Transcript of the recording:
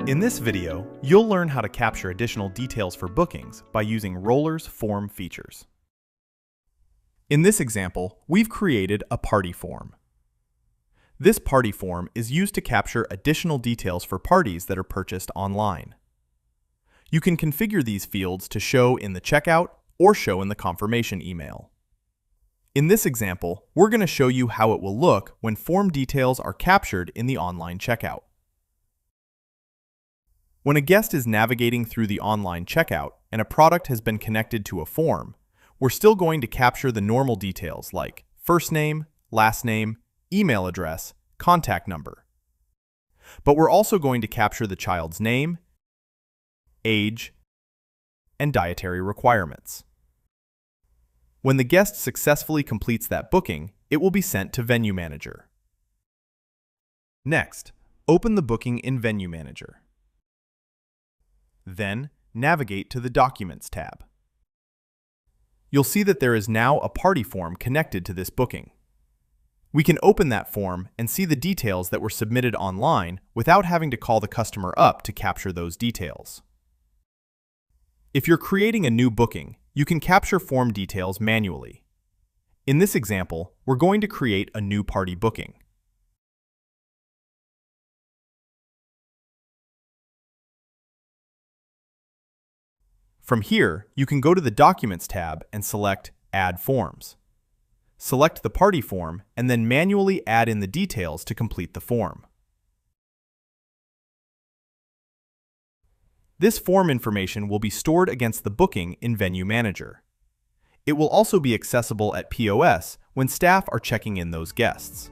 In this video, you'll learn how to capture additional details for bookings by using Roller's form features. In this example, we've created a party form. This party form is used to capture additional details for parties that are purchased online. You can configure these fields to show in the checkout or show in the confirmation email. In this example, we're going to show you how it will look when form details are captured in the online checkout. When a guest is navigating through the online checkout and a product has been connected to a form, we're still going to capture the normal details like first name, last name, email address, contact number. But we're also going to capture the child's name, age, and dietary requirements. When the guest successfully completes that booking, it will be sent to Venue Manager. Next, open the booking in Venue Manager. Then, navigate to the Documents tab. You'll see that there is now a party form connected to this booking. We can open that form and see the details that were submitted online without having to call the customer up to capture those details. If you're creating a new booking, you can capture form details manually. In this example, we're going to create a new party booking. From here, you can go to the Documents tab and select Add Forms. Select the party form and then manually add in the details to complete the form. This form information will be stored against the booking in Venue Manager. It will also be accessible at POS when staff are checking in those guests.